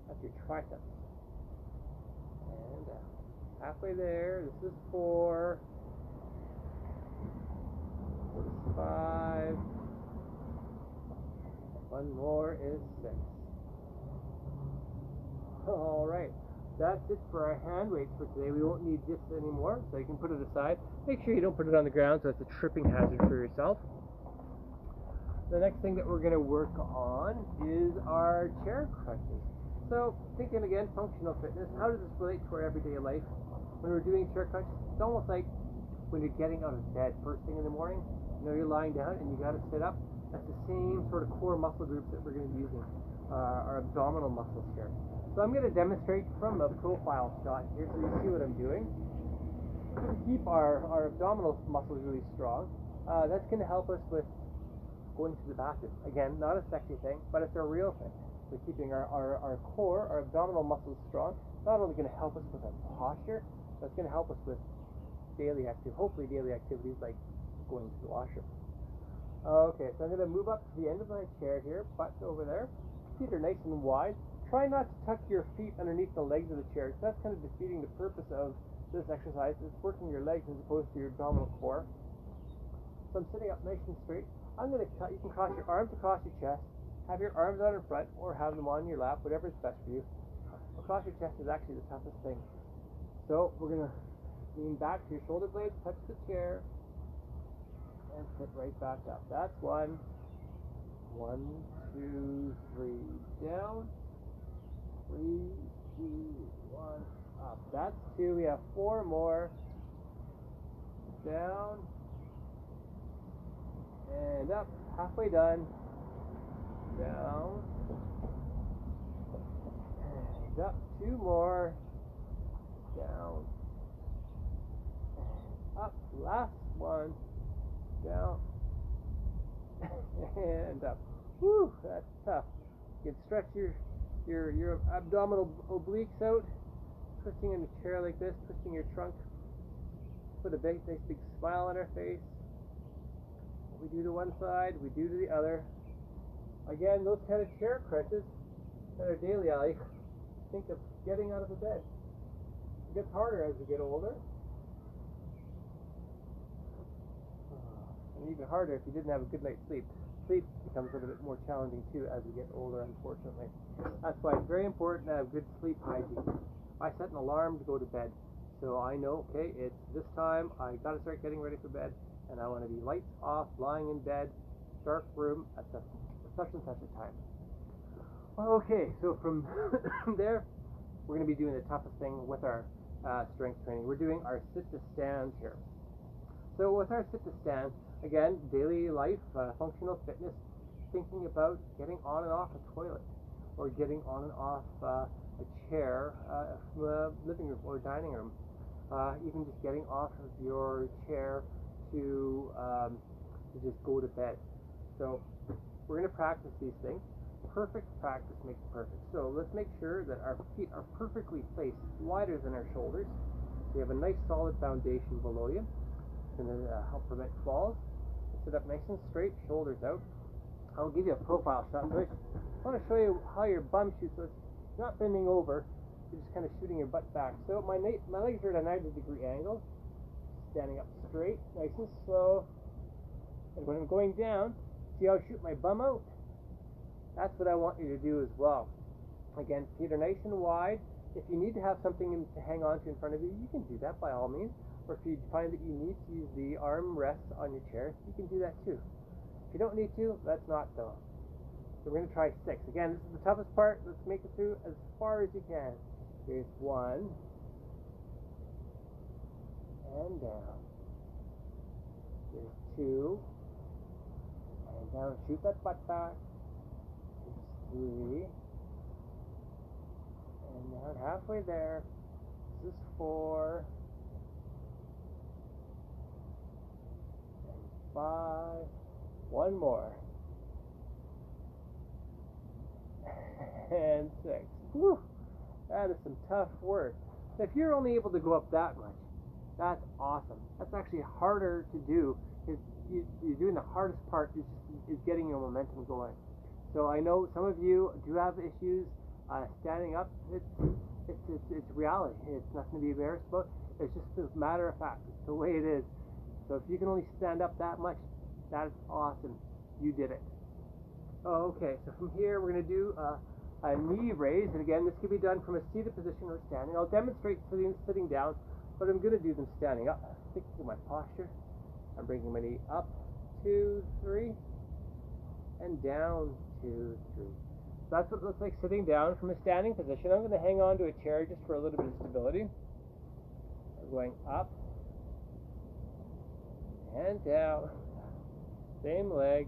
Speaker 1: That's your triceps. And down. Halfway there. This is 4. This is 5. One more is 6. Alright, that's it for our hand weights for today. We won't need this anymore, so you can put it aside. Make sure you don't put it on the ground so it's a tripping hazard for yourself. The next thing that we're going to work on is our chair crunches. So, thinking again, functional fitness, how does this relate to our everyday life? When we're doing chair crunches, it's almost like when you're getting out of bed first thing in the morning. You know, you're lying down and you got to sit up. That's the same sort of core muscle groups that we're going to be using, our abdominal muscles here. So I'm going to demonstrate from a profile shot here so you see what I'm doing. We're going to keep our abdominal muscles really strong. That's going to help us with going to the bathroom. Again, not a sexy thing, but it's a real thing. So keeping our core, our abdominal muscles strong, not only going to help us with our posture, but it's going to help us with hopefully daily activities like going to the washroom. Okay, so I'm going to move up to the end of my chair here, butts over there. Feet are nice and wide. Try not to tuck your feet underneath the legs of the chair, because that's kind of defeating the purpose of this exercise. It's working your legs as opposed to your abdominal core. So I'm sitting up nice and straight. You can cross your arms across your chest, have your arms out in front, or have them on your lap, whatever is best for you. Across your chest is actually the toughest thing. So we're going to lean back to your shoulder blades, touch the chair, and sit right back up. That's 1. 1, 2, 3, down. 3, 2, 1, up. That's 2. We have 4 more. Down. And up. Halfway done. Down. And up. 2 more. Down. And up. Last one. Down. And up. Whew, that's tough. You can stretch your abdominal obliques out, twisting in the chair like this, twisting your trunk. Put a nice big smile on our face. What we do to one side, we do to the other. Again, those kind of chair crunches in our daily life, think of getting out of the bed. It gets harder as we get older. And even harder if you didn't have a good night's sleep. Sleep becomes a little bit more challenging too as we get older, unfortunately. That's why it's very important to have good sleep hygiene. I set an alarm to go to bed, so I know, okay, it's this time, I got to start getting ready for bed, and I want to be lights off, lying in bed, dark room at such and such a time. Okay, so from there, we're going to be doing the toughest thing with our strength training. We're doing our sit-to-stand here. So with our sit-to-stand, again, daily life, functional fitness, thinking about getting on and off a toilet, or getting on and off a chair from a living room or dining room, even just getting off of your chair to just go to bed. So we're going to practice these things. Perfect practice makes perfect. So let's make sure that our feet are perfectly placed, wider than our shoulders. So you have a nice solid foundation below you. It's going to help prevent falls. Sit up nice and straight, shoulders out. I'll give you a profile shot. I want to show you how your bum shoots. So it's not bending over, you're just kind of shooting your butt back. So my legs are at a 90-degree angle, standing up straight, nice and slow. And when I'm going down, see how I shoot my bum out? That's what I want you to do as well. Again, feet are nice and wide. If you need to have something to hang on to in front of you, you can do that by all means. Or if you find that you need to use the arm rests on your chair, you can do that too. If you don't need to, let's not though. So we're going to try 6. Again, this is the toughest part. Let's make it through as far as you can. Here's 1. And down. Here's 2. And down. Shoot that butt back. Here's 3. And down halfway there. This is 4. 5. 1 more. And 6. Whew. That is some tough work. If you're only able to go up that much, that's awesome. That's actually harder to do. You're doing the hardest part is getting your momentum going. So I know some of you do have issues Standing up, it's reality. It's nothing to be embarrassed about. It's just a matter of fact. It's the way it is. So if you can only stand up that much, that is awesome. You did it. Okay, so from here we're going to do a knee raise, and again, this can be done from a seated position or standing. I'll demonstrate sitting down, but I'm going to do them standing up. Thinking of my posture. I'm bringing my knee up, 2, 3, and down, 2, 3. So that's what it looks like sitting down from a standing position. I'm going to hang on to a chair just for a little bit of stability. I'm going up and down. Same leg,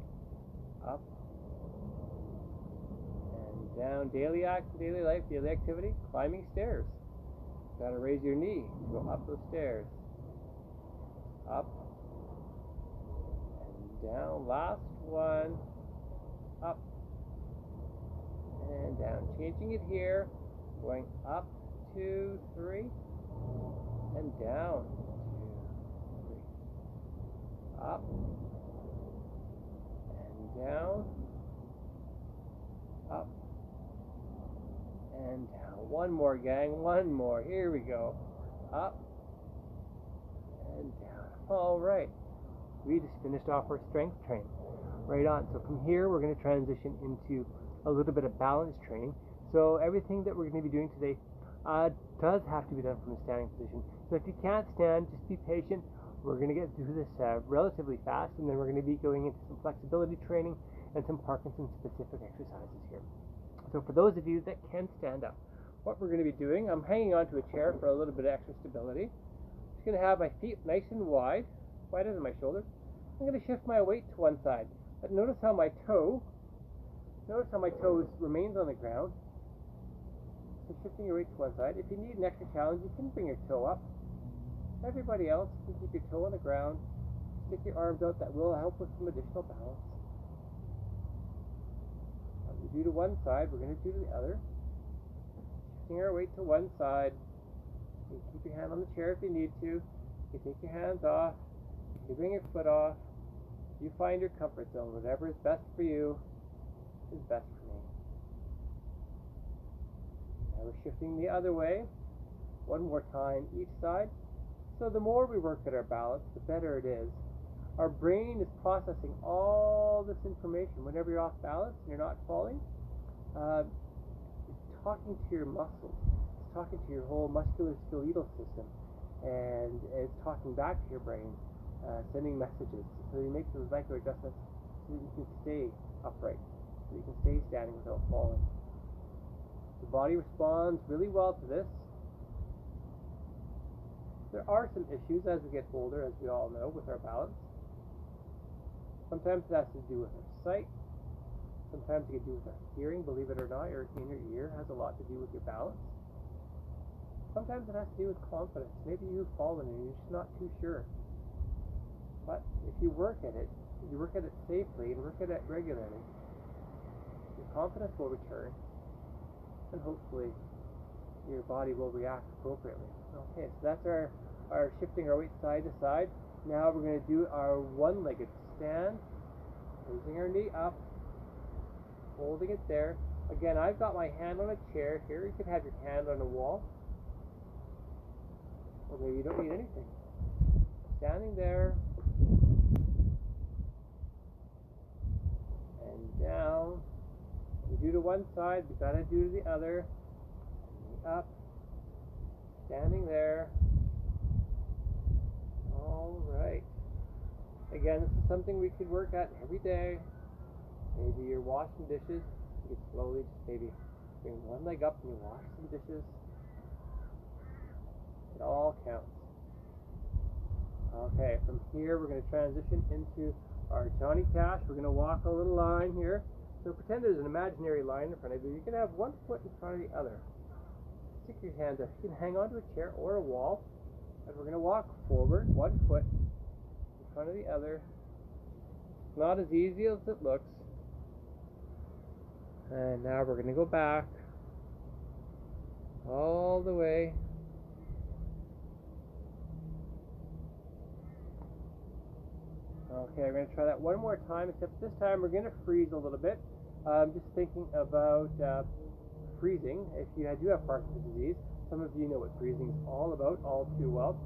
Speaker 1: up and down. Daily life, daily activity, climbing stairs. Got to raise your knee to go up those stairs. Up and down. Last one. Up and down. Changing it here. Going up, 2, 3, and down, 2, 3. Up and down. Up and down. One more, gang. One more. Here we go. Up and down. All right. We just finished off our strength training. Right on. So from here, we're going to transition into a little bit of balance training. So everything that we're going to be doing today does have to be done from a standing position. So if you can't stand, just be patient. We're going to get through this relatively fast, and then we're going to be going into some flexibility training and some Parkinson-specific exercises here. So for those of you that can stand up, what we're going to be doing, I'm hanging onto a chair for a little bit of extra stability. I'm just going to have my feet nice and wide, wider than my shoulders. I'm going to shift my weight to one side. But notice how my toe remains on the ground. So shifting your weight to one side. If you need an extra challenge, you can bring your toe up. Everybody else, you can keep your toe on the ground. Stick your arms out. That will help with some additional balance. What we do to one side, we're going to do to the other. Shifting our weight to one side. You keep your hand on the chair if you need to. You take your hands off. You bring your foot off. You find your comfort zone. Whatever is best for you is best for me. Now we're shifting the other way. One more time each side. So the more we work at our balance, the better it is. Our brain is processing all this information. Whenever you're off balance and you're not falling, it's talking to your muscles. It's talking to your whole musculoskeletal system. And it's talking back to your brain, sending messages. So you make those micro adjustments so that you can stay upright, so you can stay standing without falling. The body responds really well to this. There are some issues as we get older, as we all know, with our balance. Sometimes it has to do with our sight. Sometimes it can do with our hearing. Believe it or not, your inner ear has a lot to do with your balance. Sometimes it has to do with confidence. Maybe you've fallen and you're just not too sure. But if you work at it safely and work at it regularly, your confidence will return, and hopefully your body will react appropriately. Okay, so that's our shifting our weight side to side. Now we're going to do our one-legged stand, raising our knee up, holding it there. Again, I've got my hand on a chair here. You could have your hand on a wall, or maybe you don't need anything. Standing there, and down. We do to one side, we gotta do to the other. Up, standing there. All right. Again, this is something we could work at every day. Maybe you're washing dishes. You could slowly just maybe bring one leg up and you wash some dishes. It all counts. Okay, from here we're going to transition into our Johnny Cash. We're going to walk a little line here. So pretend there's an imaginary line in front of you. You can have one foot in front of the other. Stick your hands up. You can hang onto a chair or a wall. And we're going to walk forward, one foot in front of the other. It's not as easy as it looks. And now we're going to go back all the way. Okay, we're going to try that one more time, except this time we're going to freeze a little bit. I'm just thinking about freezing. If you do have Parkinson's disease, some of you know what freezing is all about all too well.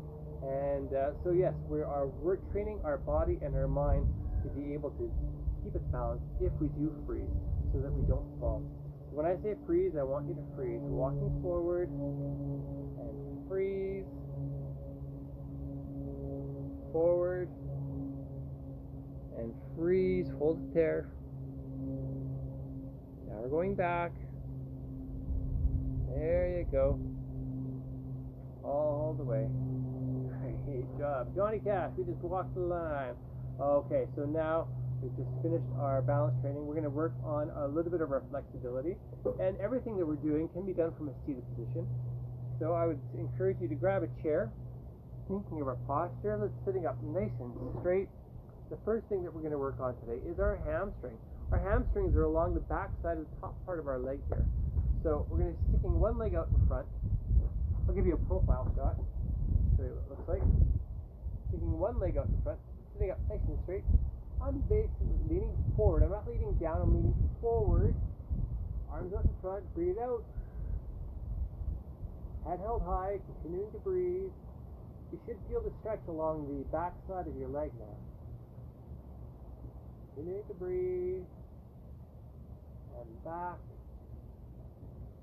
Speaker 1: And so yes, we're training our body and our mind to be able to keep its balance if we do freeze, so that we don't fall. When I say freeze, I want you to freeze. Walking forward and freeze. Forward and freeze. Hold it there. Now we're going back. There you go. All the way. Great job. Johnny Cash, we just walked the line. Okay, so now we've just finished our balance training. We're going to work on a little bit of our flexibility. And everything that we're doing can be done from a seated position. So I would encourage you to grab a chair. Thinking of our posture, let's sitting up nice and straight. The first thing that we're going to work on today is our hamstring. Our hamstrings are along the back side of the top part of our leg here. So we're going to be sticking one leg out in front. I'll give you a profile shot. Show you what it looks like. Sticking one leg out in front, sitting up nice and straight. I'm basically leaning forward. I'm not leaning down, I'm leaning forward. Arms out in front, breathe out. Head held high, continuing to breathe. You should feel the stretch along the back side of your leg now. Continuing to breathe. And back.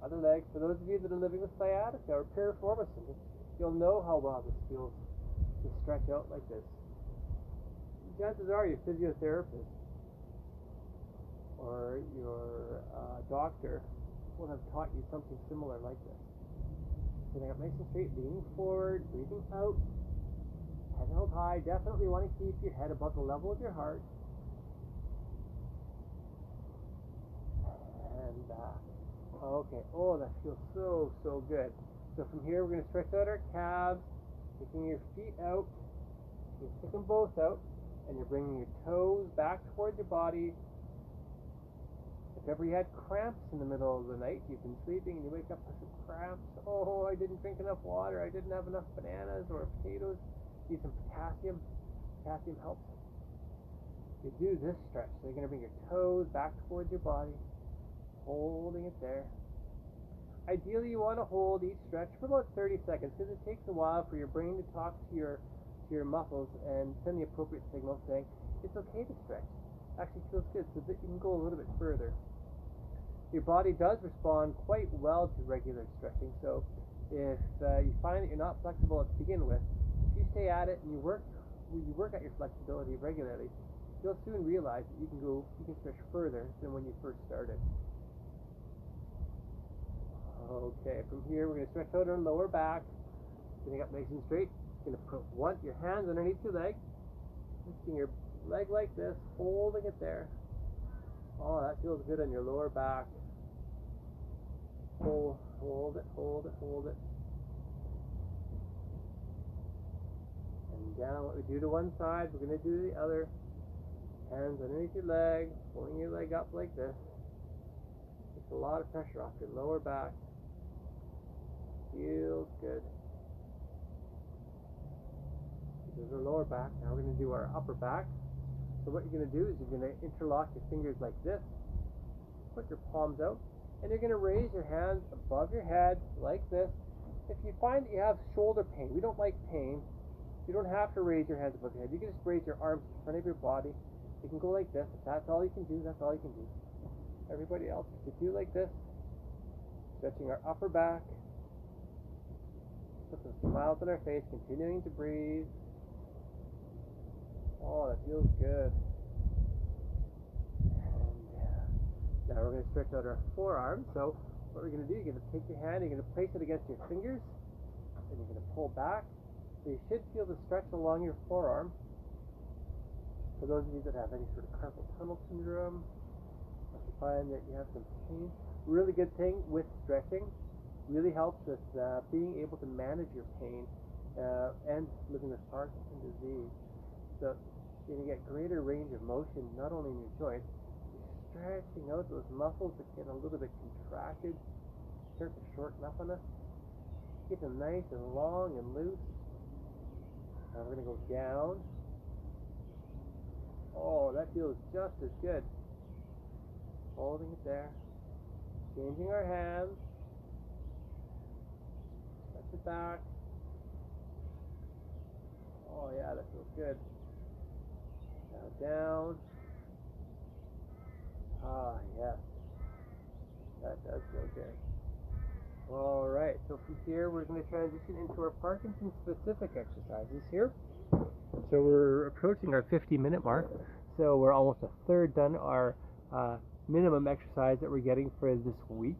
Speaker 1: Other leg. For those of you that are living with sciatica or piriformis, you'll know how well this feels to stretch out like this. Chances are your physiotherapist or your doctor will have taught you something similar like this. Sitting up nice and straight, leaning forward, breathing out, head held high. Definitely want to keep your head above the level of your heart. And back. Okay, oh, that feels so good. So from here, we're going to stretch out our calves, taking your feet out. You stick them both out, and you're bringing your toes back towards your body. If ever you had cramps in the middle of the night, you've been sleeping and you wake up with some cramps. Oh, I didn't drink enough water. I didn't have enough bananas or potatoes. Need some potassium. Potassium helps. You do this stretch. So you're going to bring your toes back towards your body, holding it there. Ideally, you want to hold each stretch for about 30 seconds because it takes a while for your brain to talk to your muscles and send the appropriate signal saying it's okay to stretch. Actually feels good, so that you can go a little bit further. Your body does respond quite well to regular stretching, so if you find that you're not flexible to begin with, if you stay at it and you work at your flexibility regularly, you'll soon realize that you can stretch further than when you first started. Okay, from here we're going to stretch out our lower back, sitting up nice and straight. You're going to put your hands underneath your leg, lifting your leg like this, holding it there. Oh, that feels good on your lower back. Hold it. And down. What we do to one side, we're going to do to the other. Hands underneath your leg, pulling your leg up like this. It's a lot of pressure off your lower back. Feels good. This is our lower back. Now we're going to do our upper back. So what you're going to do is you're going to interlock your fingers like this. Put your palms out. And you're going to raise your hands above your head like this. If you find that you have shoulder pain, we don't like pain. You don't have to raise your hands above your head. You can just raise your arms in front of your body. You can go like this. If that's all you can do, that's all you can do. Everybody else, if you do like this, stretching our upper back. Put some smiles on our face, continuing to breathe. Oh, that feels good. And now we're going to stretch out our forearms. So what we're going to do, you're going to take your hand, you're going to place it against your fingers, and you're going to pull back. So you should feel the stretch along your forearm. For those of you that have any sort of carpal tunnel syndrome, if you find that you have some pain, really good thing with stretching, really helps with being able to manage your pain and living with Parkinson's disease. So you're going to get greater range of motion, not only in your joints, you're stretching out those muscles that get a little bit contracted, start to shorten up on us. Get them nice and long and loose. Now we're going to go down. Oh, that feels just as good. Holding it there. Changing our hands. Stretch it back. Oh yeah, that feels good. Now down. Ah, yes. That does feel good. Alright, so from here we're going to transition into our Parkinson specific exercises here. So we're approaching our 50-minute mark. So we're almost a third done our minimum exercise that we're getting for this week.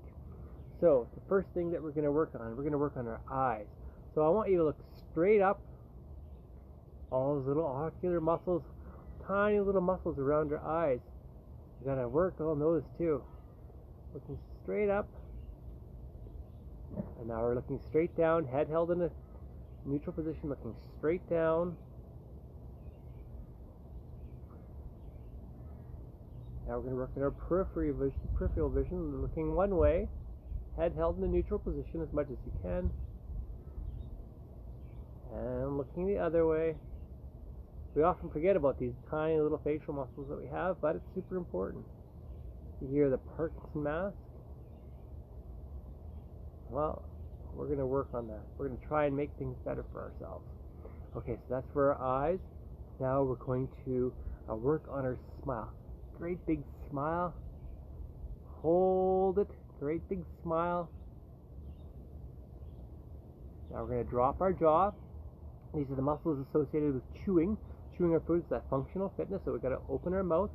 Speaker 1: So the first thing that we're going to work on our eyes. So I want you to look straight up. All those little ocular muscles, tiny little muscles around your eyes. You got to work on those too. Looking straight up. And now we're looking straight down, head held in a neutral position, looking straight down. Now we're going to work on our peripheral vision, looking one way, head held in a neutral position as much as you can. And looking the other way. We often forget about these tiny little facial muscles that we have, but it's super important. You hear the Parkinson mask? Well, we're going to work on that. We're going to try and make things better for ourselves. Okay, so that's for our eyes. Now we're going to work on our smile. Great big smile. Hold it. Great big smile. Now we're going to drop our jaw. These are the muscles associated with chewing. Chewing our food is that functional fitness, so we've got to open our mouth.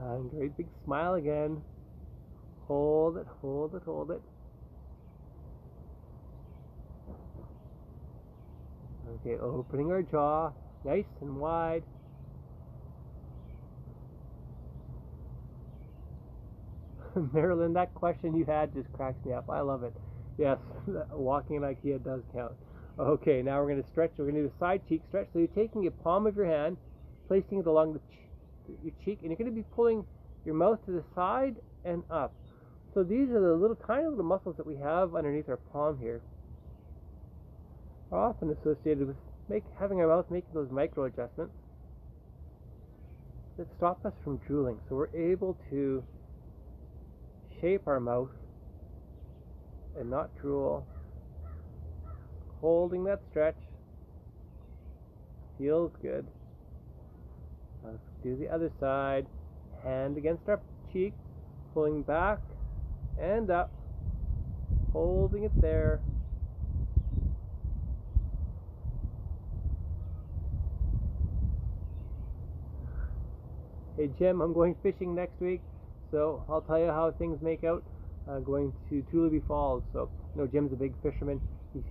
Speaker 1: And great big smile again. Hold it, hold it, hold it. Okay, opening our jaw, nice and wide. Marilyn, that question you had just cracks me up. I love it. Yes, walking in IKEA does count. Okay, now we're going to stretch. We're going to do a side cheek stretch. So you're taking your palm of your hand, placing it along your cheek, and you're going to be pulling your mouth to the side and up. So these are the little tiny little muscles that we have underneath our palm here. Are often associated with having our mouth making those micro adjustments that stop us from drooling. So we're able to shape our mouth and not drool. Holding that stretch. Feels good. Let's do the other side. Hand against our cheek, pulling back and up, holding it there. Hey Jim, I'm going fishing next week, so I'll tell you how things make out. I'm going to Tulare Falls, so I know Jim's a big fisherman.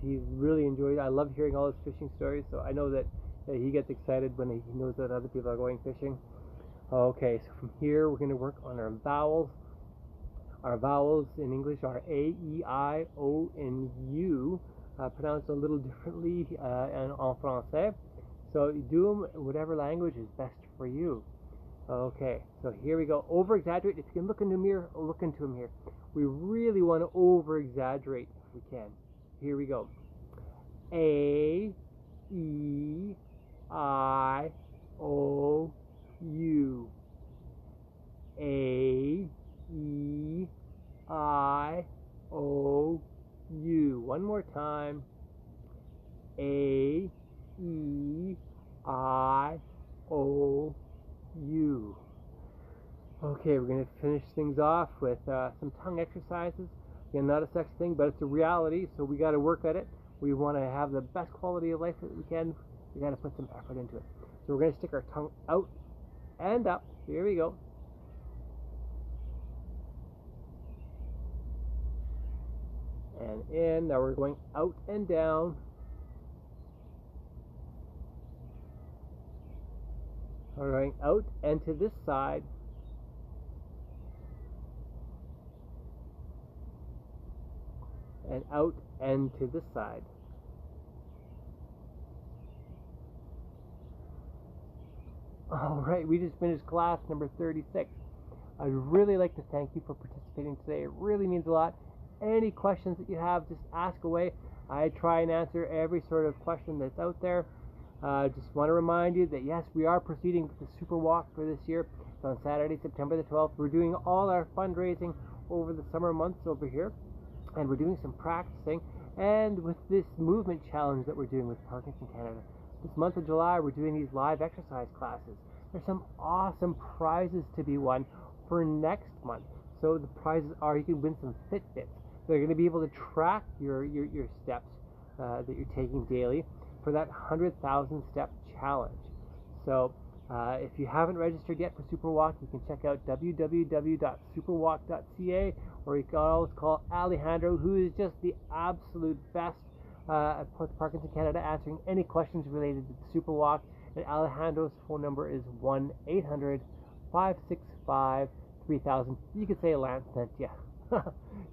Speaker 1: He really enjoys it. I love hearing all his fishing stories, so I know that he gets excited when he knows that other people are going fishing. Okay, so from here we're going to work on our vowels. Our vowels in English are A, E, I, O, and U, pronounced a little differently en français. So you do them whatever language is best for you. Okay, so here we go. Over-exaggerate. If you can look into a mirror, look into a mirror. We really want to over-exaggerate if we can. Here we go. A, E, I, O, U. A, E, I, O, U. One more time. A, E, I, O, U. Okay, we're going to finish things off with some tongue exercises. Again, not a sexy thing, but it's a reality, so we got to work at it. We want to have the best quality of life that we can. We got to put some effort into it. So we're going to stick our tongue out and up. Here we go. And in. Now we're going out and down. We're going out and to this side. And out and to this side. All right, we just finished class number 36. I'd really like to thank you for participating today. It really means a lot. Any questions that you have, just ask away. I try and answer every sort of question that's out there. Just want to remind you that yes, we are proceeding with the Super Walk for this year. It's on Saturday, September the 12th. We're doing all our fundraising over the summer months over here, and we're doing some practicing. And with this movement challenge that we're doing with Parkinson Canada, this month of July, we're doing these live exercise classes. There's some awesome prizes to be won for next month. So the prizes are, you can win some Fitbits. They're going to be able to track your steps that you're taking daily for that 100,000 step challenge. So if you haven't registered yet for Superwalk, you can check out www.superwalk.ca, or you can always call Alejandro, who is just the absolute best at Parkinson Canada, answering any questions related to the Superwalk. And Alejandro's phone number is 1-800-565-3000. You can say Lance sent you.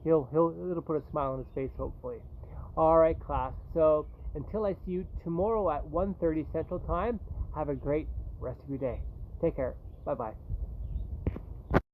Speaker 1: It'll put a smile on his face, hopefully. All right, class. So until I see you tomorrow at 1:30 Central Time, have a great rest of your day. Take care. Bye-bye.